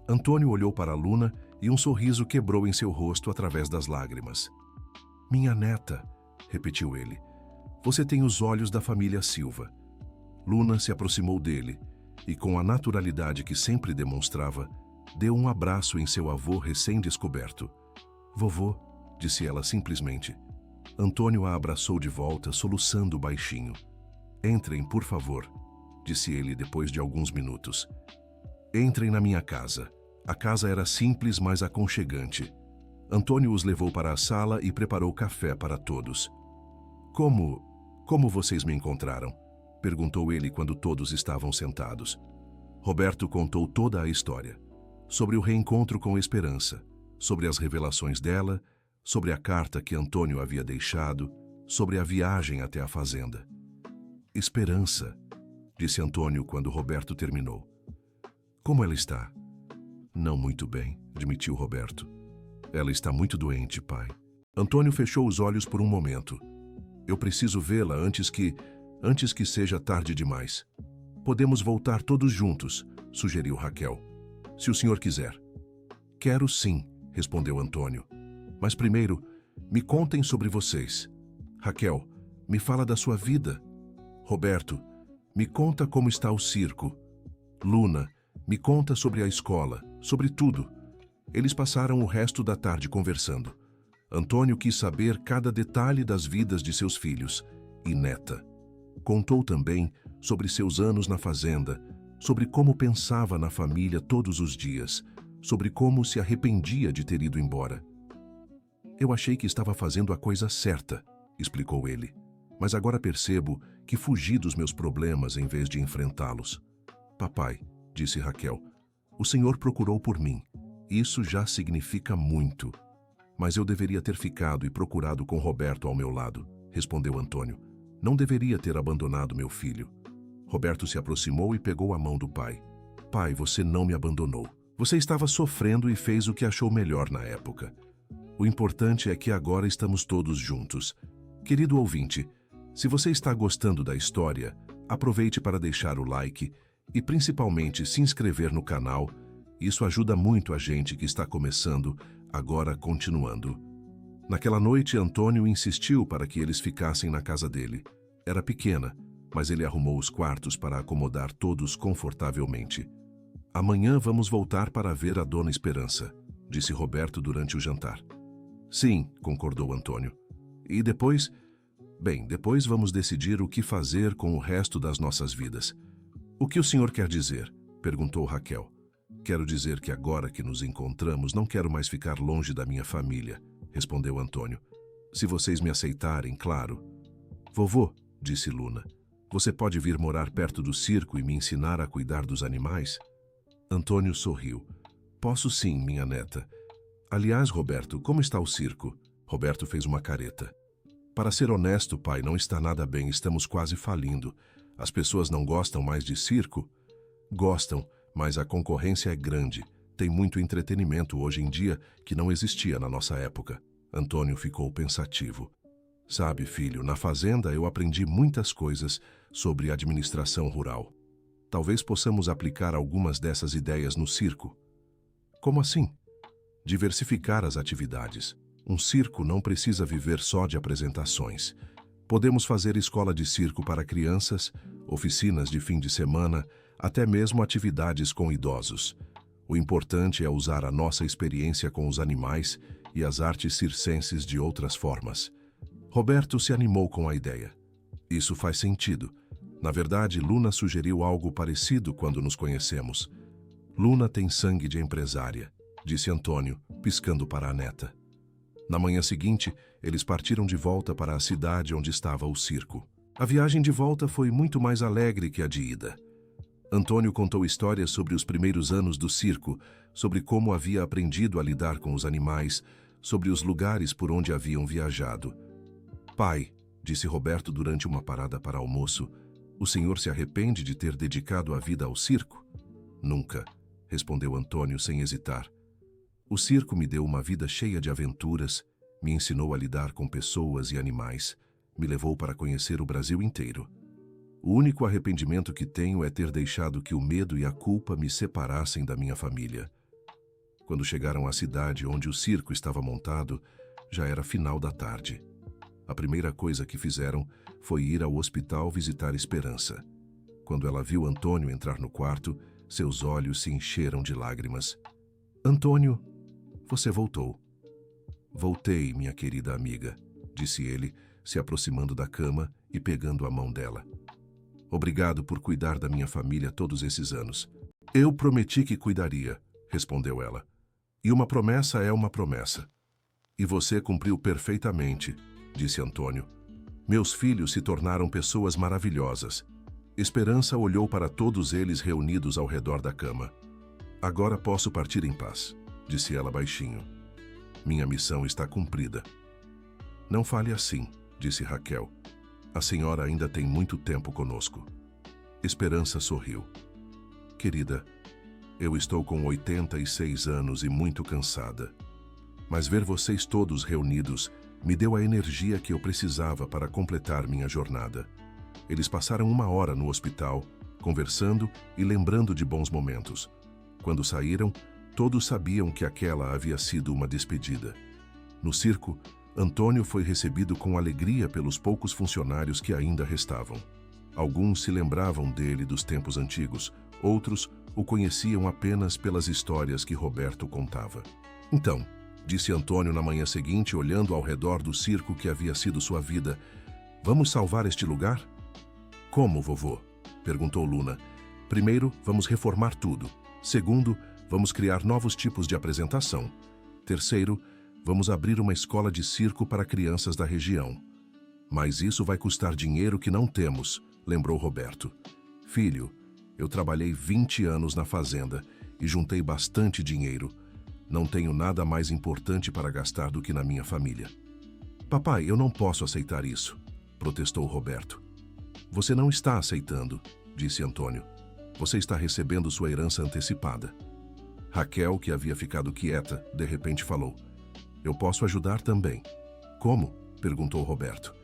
Antônio olhou para Luna e um sorriso quebrou em seu rosto através das lágrimas. Minha neta, repetiu ele. Você tem os olhos da família Silva. Luna se aproximou dele e, com a naturalidade que sempre demonstrava, deu um abraço em seu avô recém-descoberto. Vovô, disse ela simplesmente. Antônio a abraçou de volta, soluçando baixinho. Entrem, por favor, disse ele depois de alguns minutos. Entrem na minha casa. A casa era simples, mas aconchegante. Antônio os levou para a sala e preparou café para todos. Como vocês me encontraram? Perguntou ele quando todos estavam sentados. Roberto contou toda a história. Sobre o reencontro com Esperança, sobre as revelações dela, sobre a carta que Antônio havia deixado, sobre a viagem até a fazenda. Esperança, disse Antônio quando Roberto terminou. Como ela está? Não muito bem, admitiu Roberto. Ela está muito doente, pai. Antônio fechou os olhos por um momento. Eu preciso vê-la antes que seja tarde demais. Podemos voltar todos juntos, sugeriu Raquel. Se o senhor quiser. Quero sim, respondeu Antônio. Mas primeiro, me contem sobre vocês. Raquel, me fala da sua vida. Roberto, me conta como está o circo. Luna, me conta sobre a escola, sobre tudo. Eles passaram o resto da tarde conversando. Antônio quis saber cada detalhe das vidas de seus filhos e neta. Contou também sobre seus anos na fazenda, sobre como pensava na família todos os dias, sobre como se arrependia de ter ido embora. Eu achei que estava fazendo a coisa certa, explicou ele, mas agora percebo que fugi dos meus problemas em vez de enfrentá-los. Papai, disse Raquel, o senhor procurou por mim. Isso já significa muito. Mas eu deveria ter ficado e procurado com Roberto ao meu lado, respondeu Antônio. Não deveria ter abandonado meu filho. Roberto se aproximou e pegou a mão do pai. Pai, você não me abandonou. Você estava sofrendo e fez o que achou melhor na época. O importante é que agora estamos todos juntos. Querido ouvinte, se você está gostando da história, aproveite para deixar o like e principalmente se inscrever no canal. Isso ajuda muito a gente que está começando, agora continuando. Naquela noite, Antônio insistiu para que eles ficassem na casa dele. Era pequena, mas ele arrumou os quartos para acomodar todos confortavelmente. Amanhã vamos voltar para ver a Dona Esperança, disse Roberto durante o jantar. Sim, concordou Antônio. E depois? Bem, depois vamos decidir o que fazer com o resto das nossas vidas. O que o senhor quer dizer? Perguntou Raquel. Quero dizer que agora que nos encontramos, não quero mais ficar longe da minha família, respondeu Antônio. Se vocês me aceitarem, claro. Vovô, disse Luna, você pode vir morar perto do circo e me ensinar a cuidar dos animais? Antônio sorriu. Posso sim, minha neta. Aliás, Roberto, como está o circo? Roberto fez uma careta. Para ser honesto, pai, não está nada bem, estamos quase falindo. As pessoas não gostam mais de circo? Gostam, mas a concorrência é grande. Tem muito entretenimento hoje em dia que não existia na nossa época. Antônio ficou pensativo. Sabe, filho, na fazenda eu aprendi muitas coisas sobre administração rural. Talvez possamos aplicar algumas dessas ideias no circo. Como assim? Diversificar as atividades. Um circo não precisa viver só de apresentações. Podemos fazer escola de circo para crianças, oficinas de fim de semana, até mesmo atividades com idosos. O importante é usar a nossa experiência com os animais e as artes circenses de outras formas. Roberto se animou com a ideia. Isso faz sentido. Na verdade, Luna sugeriu algo parecido quando nos conhecemos. Luna tem sangue de empresária, disse Antônio, piscando para a neta. Na manhã seguinte, eles partiram de volta para a cidade onde estava o circo. A viagem de volta foi muito mais alegre que a de ida. Antônio contou histórias sobre os primeiros anos do circo, sobre como havia aprendido a lidar com os animais, sobre os lugares por onde haviam viajado. Pai, disse Roberto durante uma parada para almoço, o senhor se arrepende de ter dedicado a vida ao circo? Nunca, respondeu Antônio sem hesitar. O circo me deu uma vida cheia de aventuras, me ensinou a lidar com pessoas e animais, me levou para conhecer o Brasil inteiro. O único arrependimento que tenho é ter deixado que o medo e a culpa me separassem da minha família. Quando chegaram à cidade onde o circo estava montado, já era final da tarde. A primeira coisa que fizeram foi ir ao hospital visitar Esperança. Quando ela viu Antônio entrar no quarto, seus olhos se encheram de lágrimas. Antônio, você voltou. Voltei, minha querida amiga, disse ele, se aproximando da cama e pegando a mão dela. Obrigado por cuidar da minha família todos esses anos. Eu prometi que cuidaria, respondeu ela. E uma promessa é uma promessa. E você cumpriu perfeitamente, disse Antônio. Meus filhos se tornaram pessoas maravilhosas. Esperança olhou para todos eles reunidos ao redor da cama. Agora posso partir em paz, disse ela baixinho. Minha missão está cumprida. Não fale assim, disse Raquel. A senhora ainda tem muito tempo conosco. Esperança sorriu. Querida, eu estou com 86 anos e muito cansada. Mas ver vocês todos reunidos me deu a energia que eu precisava para completar minha jornada. Eles passaram 1 hora no hospital, conversando e lembrando de bons momentos. Quando saíram, todos sabiam que aquela havia sido uma despedida. No circo, Antônio foi recebido com alegria pelos poucos funcionários que ainda restavam. Alguns se lembravam dele dos tempos antigos, outros o conheciam apenas pelas histórias que Roberto contava. Então, disse Antônio na manhã seguinte, olhando ao redor do circo que havia sido sua vida, vamos salvar este lugar? Como, vovô? Perguntou Luna. Primeiro, vamos reformar tudo. Segundo, vamos criar novos tipos de apresentação. Terceiro, vamos abrir uma escola de circo para crianças da região. Mas isso vai custar dinheiro que não temos, lembrou Roberto. Filho, eu trabalhei 20 anos na fazenda e juntei bastante dinheiro. Não tenho nada mais importante para gastar do que na minha família. Papai, eu não posso aceitar isso, protestou Roberto. Você não está aceitando, disse Antônio. Você está recebendo sua herança antecipada. Raquel, que havia ficado quieta, de repente falou. Eu posso ajudar também. Como? Perguntou Roberto.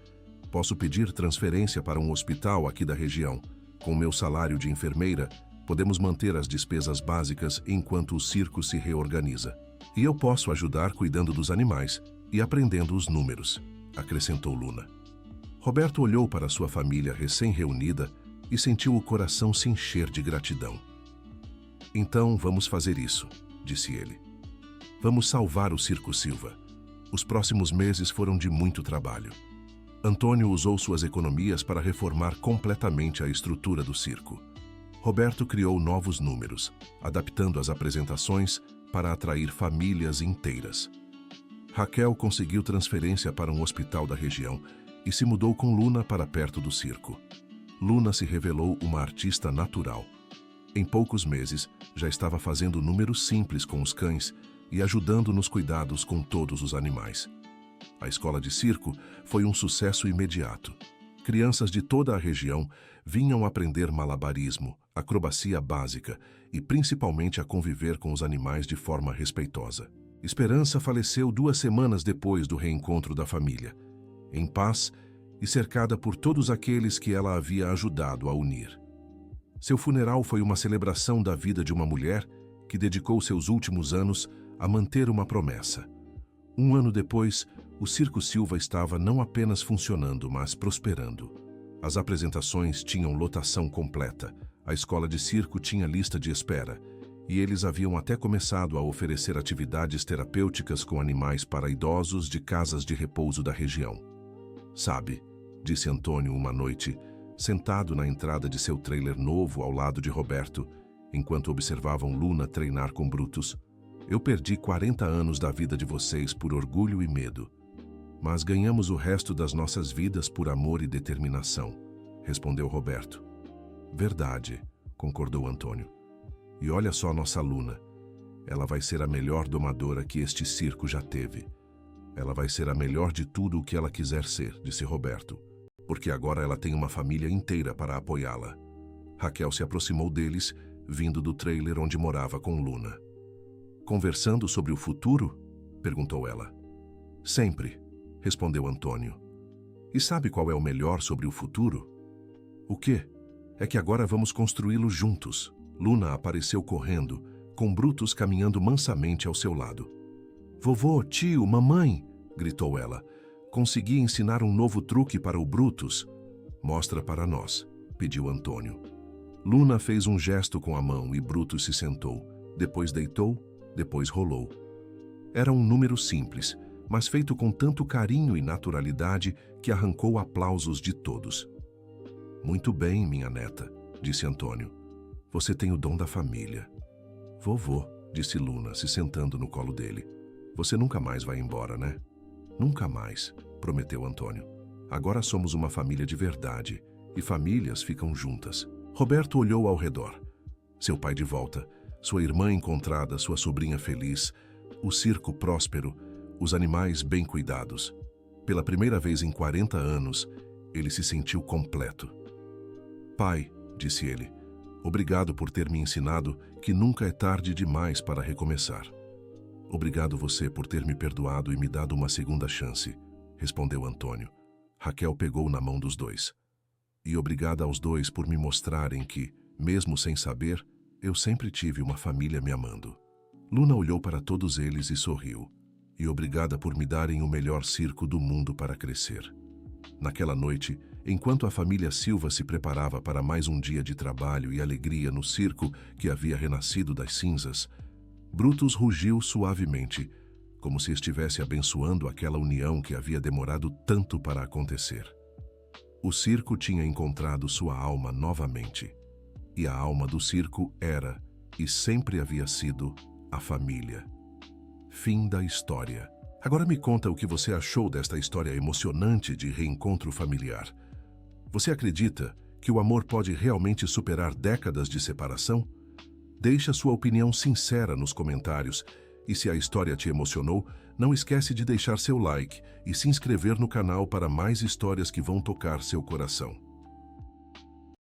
Posso pedir transferência para um hospital aqui da região. Com meu salário de enfermeira, podemos manter as despesas básicas enquanto o circo se reorganiza. E eu posso ajudar cuidando dos animais e aprendendo os números, acrescentou Luna. Roberto olhou para sua família recém-reunida e sentiu o coração se encher de gratidão. Então vamos fazer isso, disse ele. Vamos salvar o Circo Silva. Os próximos meses foram de muito trabalho. Antônio usou suas economias para reformar completamente a estrutura do circo. Roberto criou novos números, adaptando as apresentações para atrair famílias inteiras. Raquel conseguiu transferência para um hospital da região e se mudou com Luna para perto do circo. Luna se revelou uma artista natural. Em poucos meses, já estava fazendo números simples com os cães e ajudando nos cuidados com todos os animais. A escola de circo foi um sucesso imediato. Crianças de toda a região vinham aprender malabarismo, acrobacia básica e principalmente a conviver com os animais de forma respeitosa. Esperança faleceu 2 semanas depois do reencontro da família, em paz e cercada por todos aqueles que ela havia ajudado a unir. Seu funeral foi uma celebração da vida de uma mulher que dedicou seus últimos anos a manter uma promessa. 1 ano depois, o Circo Silva estava não apenas funcionando, mas prosperando. As apresentações tinham lotação completa, a escola de circo tinha lista de espera, e eles haviam até começado a oferecer atividades terapêuticas com animais para idosos de casas de repouso da região. Sabe, disse Antônio uma noite, sentado na entrada de seu trailer novo ao lado de Roberto, enquanto observavam Luna treinar com Brutus, eu perdi 40 anos da vida de vocês por orgulho e medo. Mas ganhamos o resto das nossas vidas por amor e determinação, respondeu Roberto. Verdade, concordou Antônio. E olha só nossa Luna. Ela vai ser a melhor domadora que este circo já teve. Ela vai ser a melhor de tudo o que ela quiser ser, disse Roberto, porque agora ela tem uma família inteira para apoiá-la. Raquel se aproximou deles, vindo do trailer onde morava com Luna. Conversando sobre o futuro? Perguntou ela. Sempre, respondeu Antônio. E sabe qual é o melhor sobre o futuro? O quê? É que agora vamos construí-lo juntos. Luna apareceu correndo, com Brutus caminhando mansamente ao seu lado. Vovô, tio, mamãe, gritou ela. Consegui ensinar um novo truque para o Brutus. Mostra para nós, pediu Antônio. Luna fez um gesto com a mão e Brutus se sentou. Depois deitou, depois rolou. Era um número simples, mas feito com tanto carinho e naturalidade que arrancou aplausos de todos. Muito bem, minha neta, disse Antônio. Você tem o dom da família. Vovô, disse Luna, se sentando no colo dele. Você nunca mais vai embora, né? Nunca mais, prometeu Antônio. Agora somos uma família de verdade, e famílias ficam juntas. Roberto olhou ao redor. Seu pai de volta, sua irmã encontrada, sua sobrinha feliz, o circo próspero, os animais bem cuidados. Pela primeira vez em 40 anos, ele se sentiu completo. Pai, disse ele, obrigado por ter me ensinado que nunca é tarde demais para recomeçar. Obrigado você por ter me perdoado e me dado uma segunda chance, respondeu Antônio. Raquel pegou na mão dos dois. E obrigada aos dois por me mostrarem que, Mesmo sem saber, eu sempre tive uma família me amando. Luna olhou para todos eles e sorriu. E obrigada por me darem o melhor circo do mundo para crescer. Naquela noite, enquanto a família Silva se preparava para mais um dia de trabalho e alegria no circo que havia renascido das cinzas, Brutus rugiu suavemente, como se estivesse abençoando aquela união que havia demorado tanto para acontecer. O circo tinha encontrado sua alma novamente, e a alma do circo era, e sempre havia sido, a família. Fim da história. Agora me conta o que você achou desta história emocionante de reencontro familiar. Você acredita que o amor pode realmente superar décadas de separação? Deixe a sua opinião sincera nos comentários e se a história te emocionou, não esquece de deixar seu like e se inscrever no canal para mais histórias que vão tocar seu coração.